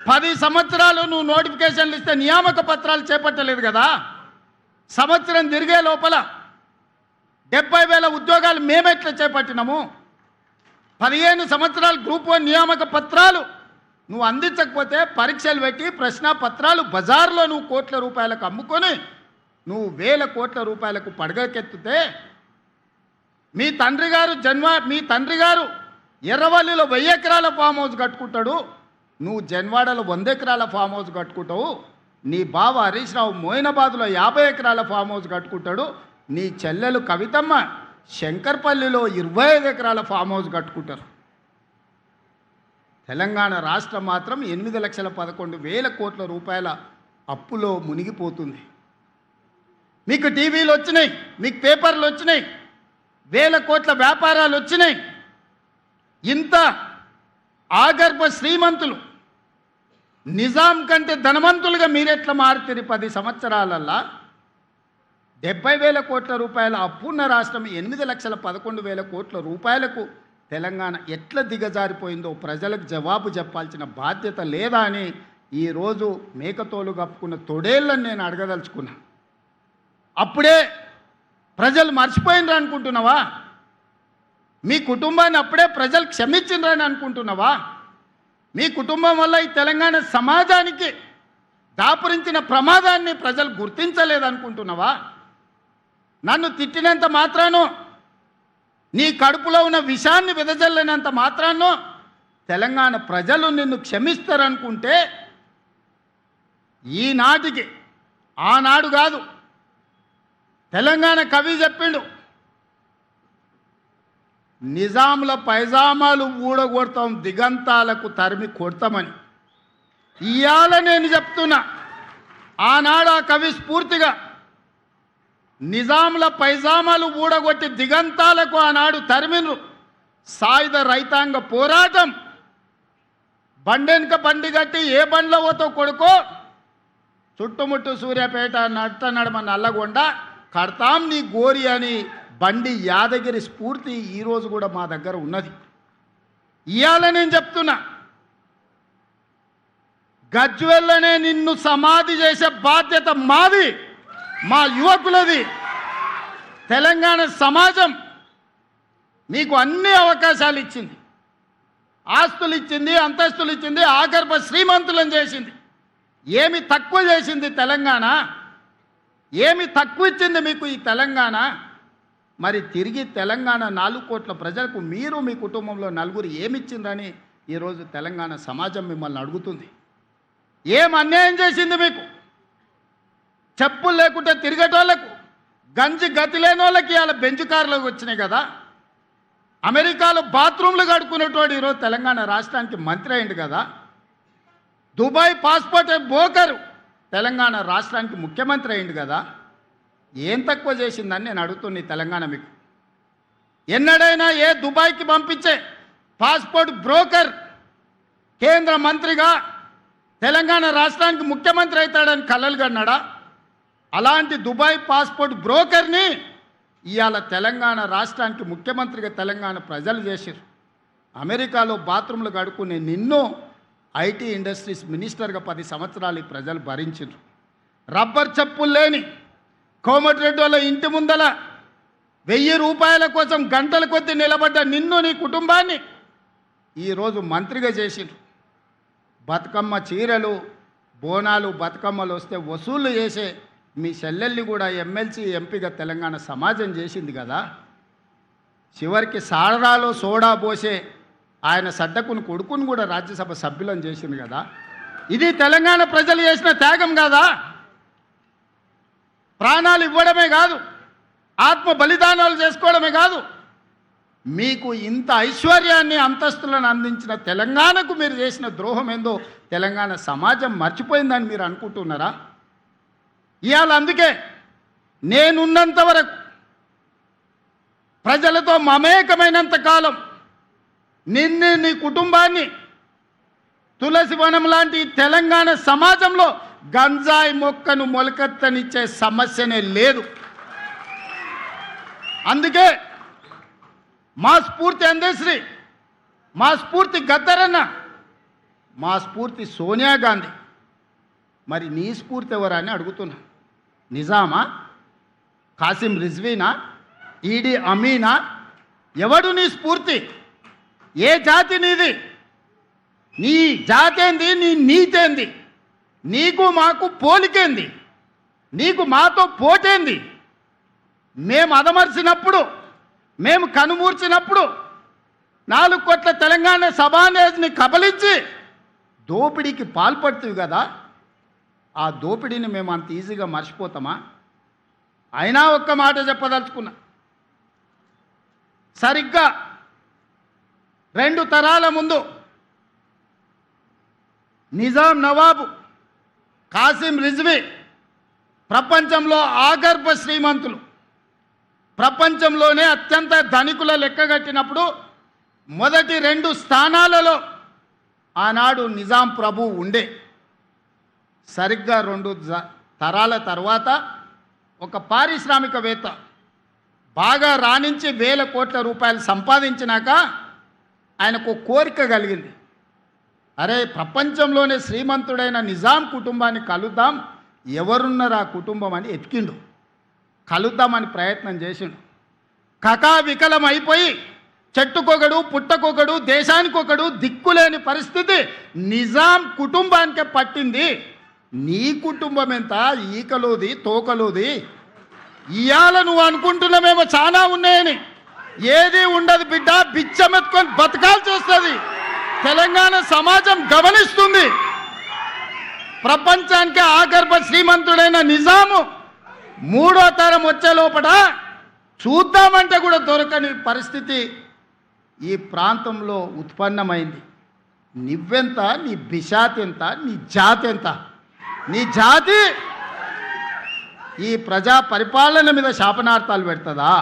10 సంవత్సరాలు నువ్వు నోటిఫికేషన్లు ఇస్తే నియామక పత్రాలు చేపట్టలేదు కదా. సంవత్సరం తిరిగే లోపల 70,000 ఉద్యోగాలు మేమెట్లా చేపట్టినాము. 15 సంవత్సరాలు గ్రూప్ 1 నియామక పత్రాలు నువ్వు అందించకపోతే పరీక్షలు పెట్టి ప్రశ్న పత్రాలు బజార్లో నువ్వు కోట్ల రూపాయలకు అమ్ముకొని నువ్వు వేల కోట్ల రూపాయలకు పడగకెత్తితే మీ తండ్రి గారు ఎర్రవల్లిలో 1000 ఎకరాల ఫామ్ హౌస్ కట్టుకుంటాడు, నువ్వు జన్వాడలో 100 ఎకరాల ఫామ్ హౌస్ కట్టుకుంటావు. నీ బావ హరీష్ రావు మోయినాబాద్లో 50 ఎకరాల ఫామ్ హౌస్ కట్టుకుంటాడు. నీ చెల్లెలు కవితమ్మ శంకర్పల్లిలో 25 ఎకరాల ఫామ్ హౌస్ కట్టుకుంటారు. తెలంగాణ రాష్ట్రం మాత్రం 8,11,000 కోట్ల రూపాయల అప్పులో మునిగిపోతుంది. మీకు టీవీలు వచ్చినాయి, మీకు పేపర్లు వచ్చినాయి, 1000 కోట్ల వ్యాపారాలు వచ్చినాయి. ఇంత ఆగర్భ శ్రీమంతులు నిజాం కంటే ధనవంతులుగా మీరెట్లా మారుతారు? 10 సంవత్సరాలల్లా 70,000 కోట్ల రూపాయల అప్పున్న రాష్ట్రం 8,11,000 కోట్ల రూపాయలకు తెలంగాణ ఎట్లా దిగజారిపోయిందో ప్రజలకు జవాబు చెప్పాల్సిన బాధ్యత లేదా అని ఈరోజు మేకతోలు కప్పుకున్న తొడేళ్ళని నేను అడగదలుచుకున్నా. అప్పుడే ప్రజలు మర్చిపోయినరు అనుకుంటున్నావా? మీ కుటుంబాన్ని అప్పుడే ప్రజలు క్షమించిండ్రని అనుకుంటున్నావా? మీ కుటుంబం వల్ల ఈ తెలంగాణ సమాజానికి దాపురించిన ప్రమాదాన్ని ప్రజలు గుర్తించలేదనుకుంటున్నావా? నన్ను తిట్టినంత మాత్రానో, నీ కడుపులో ఉన్న విషాన్ని వెదజల్లినంత మాత్రానో తెలంగాణ ప్రజలు నిన్ను క్షమిస్తారనుకుంటే ఈనాటికి, ఆనాడు కాదు, తెలంగాణ కవి చెప్పిండు, నిజాముల పైజామాలు ఊడగొడతాం, దిగంతాలకు తరిమి కొడతామని. ఇవాళ నేను చెప్తున్నా, ఆనాడు ఆ కవి స్ఫూర్తిగా నిజాముల పైజామాలు ఊడగొట్టి దిగంతాలకు ఆనాడు తరిమిను. సాయుధ రైతాంగ పోరాటం బండెనక బండి కట్టి ఏ బండ్లో పోతో కొడుకో చుట్టుముట్టు సూర్యాపేట నట్ట నడమ నల్లగొండ కడతాం నీ గోరి అని బండి యాదగిరి స్ఫూర్తి ఈరోజు కూడా మా దగ్గర ఉన్నది. ఇవాళ నేను చెప్తున్నా, గజ్వెల్లనే నిన్ను సమాధి చేసే బాధ్యత మాది, మా యువకులది. తెలంగాణ సమాజం మీకు అన్ని అవకాశాలు ఇచ్చింది, ఆస్తులు ఇచ్చింది, అంతస్తులు ఇచ్చింది, ఆగర్భ శ్రీమంతులను చేసింది. ఏమి తక్కువ చేసింది తెలంగాణ? ఏమి తక్కువ ఇచ్చింది మీకు ఈ తెలంగాణ? మరి తిరిగి తెలంగాణ 4 కోట్ల ప్రజలకు మీరు మీ కుటుంబంలో నలుగురు ఏమిచ్చిందని ఈరోజు తెలంగాణ సమాజం మిమ్మల్ని అడుగుతుంది. ఏం అన్యాయం చేసింది మీకు? చెప్పులు లేకుంటే తిరిగేటోళ్లకు, గంజి గతి లేని వాళ్ళకి ఇవాళ బెంచ్ కార్లకు వచ్చినాయి కదా. అమెరికాలో బాత్రూమ్లు కడుక్కునేటోడు ఈరోజు తెలంగాణ రాష్ట్రానికి మంత్రి అయింది కదా. దుబాయ్ పాస్పోర్ట్ బోకరు తెలంగాణ రాష్ట్రానికి ముఖ్యమంత్రి అయింది కదా. ఏం తక్కువ చేసిందని నేను అడుగుతున్నా తెలంగాణ మీకు. ఎన్నడైనా ఏ దుబాయ్కి పంపించే పాస్పోర్ట్ బ్రోకర్ కేంద్ర మంత్రిగా తెలంగాణ రాష్ట్రానికి ముఖ్యమంత్రి అవుతాడని కలలు కన్నాడా? అలాంటి దుబాయ్ పాస్పోర్ట్ బ్రోకర్ని ఇవాళ తెలంగాణ రాష్ట్రానికి ముఖ్యమంత్రిగా తెలంగాణ ప్రజలు చేశారు. అమెరికాలో బాత్రూంలు కడుక్కునే నిన్ను ఐటీ ఇండస్ట్రీస్ మినిస్టర్గా 10 సంవత్సరాలు ప్రజలు భరించారు. రబ్బర్ చెప్పులు లేని కోమటిరెడ్డి వాళ్ళ ఇంటి ముందల 1000 రూపాయల కోసం గంటల కొద్దీ నిలబడ్డ నిన్ను, నీ కుటుంబాన్ని ఈరోజు మంత్రిగా చేసిండ్రు. బతుకమ్మ చీరలు, బోనాలు, బతుకమ్మలు వస్తే వసూలు చేసే మీ చెల్లెల్ని కూడా ఎమ్మెల్సీ, ఎంపీగా తెలంగాణ సమాజం చేసింది కదా. చివరికి సాడరాలో సోడా పోసే ఆయన సడ్డకుని కొడుకుని కూడా రాజ్యసభ సభ్యులను చేసింది కదా. ఇది తెలంగాణ ప్రజలు చేసిన త్యాగం కాదా? ప్రాణాలు ఇవ్వడమే కాదు, ఆత్మ బలిదానాలు చేసుకోవడమే కాదు, మీకు ఇంత ఐశ్వర్యాన్ని, అంతస్తులను అందించిన తెలంగాణకు మీరు చేసిన ద్రోహం ఏందో తెలంగాణ సమాజం మర్చిపోయిందని మీరు అనుకుంటున్నారా? ఇవాళ అందుకే నేనున్నంత వరకు, ప్రజలతో మమేకమైనంత కాలం నిన్ను, నీ కుటుంబాన్ని తులసి వనం లాంటి తెలంగాణ సమాజంలో గంజాయి మొక్కను మొలకెత్తనిచ్చే సమస్యనే లేదు. అందుకే మా స్ఫూర్తి అందశ్రీ, మా స్ఫూర్తి గద్దరన్న మా స్ఫూర్తి సోనియా గాంధీ. మరి నీ స్ఫూర్తి ఎవరని అడుగుతున్నా. నిజామా, కాసిం రిజ్వీనా, ఈడీ అమీనా? ఎవడు నీ స్ఫూర్తి? ఏ జాతి నీది? నీ జాతేంది? నీ నీతేంది? నీకు మాకు పోలికేంది? నీకు మాతో పోటేంది? మేము అదమర్చినప్పుడు, మేము కనుమూర్చినప్పుడు 4 కోట్ల తెలంగాణ సభానేజ్ని కబలించి దోపిడీకి పాల్పడుతుంది కదా. ఆ దోపిడీని మేము అంత ఈజీగా మర్చిపోతామా? అయినా ఒక్క మాట చెప్పదలుచుకున్నా. సరిగ్గా 2 తరాల ముందు నిజాం నవాబు కాసిం రిజ్వీ ప్రపంచంలో ఆగర్భ శ్రీమంతులు, ప్రపంచంలోనే అత్యంత ధనికుల లెక్కగట్టినప్పుడు మొదటి 2 స్థానాలలో ఆనాడు నిజాం ప్రభు ఉండే. సరిగ్గా 2 తరాల తర్వాత ఒక పారిశ్రామికవేత్త బాగా రాణించి 1000 కోట్ల రూపాయలు సంపాదించినాక ఆయనకు కోరిక కలిగింది. అరే, ప్రపంచంలోనే శ్రీమంతుడైన నిజాం కుటుంబాన్ని కలుద్దాం, ఎవరున్నారు ఆ కుటుంబం అని ఎతికిండు. కలుద్దామని ప్రయత్నం చేసిండు. కకావికలం అయిపోయి చెట్టుకొకడు పుట్టకొకడు దేశానికొకడు దిక్కులేని పరిస్థితి నిజాం కుటుంబానికే పట్టింది. నీ కుటుంబం ఎంత? ఈకలోది తోకలోది. ఇవాళ నువ్వు అనుకుంటున్నామేమో చాలా ఉన్నాయని. ఏది ఉండదు బిడ్డ, బిచ్చమెత్తుకొని బతకాల్సి వస్తుంది. తెలంగాణ సమాజం గమనిస్తుంది. ప్రపంచానికి ఆగర్భ శ్రీమంతుడైన నిజాము 3వ తరం వచ్చే లోపల చూద్దామంటే కూడా దొరకని పరిస్థితి ఈ ప్రాంతంలో ఉత్పన్నమైంది. నువ్వెంత? నీ బిషాతి ఎంత? నీ జాతి ఎంత? నీ జాతి ఈ ప్రజా పరిపాలన మీద శాపనార్థాలు పెడుతుందా?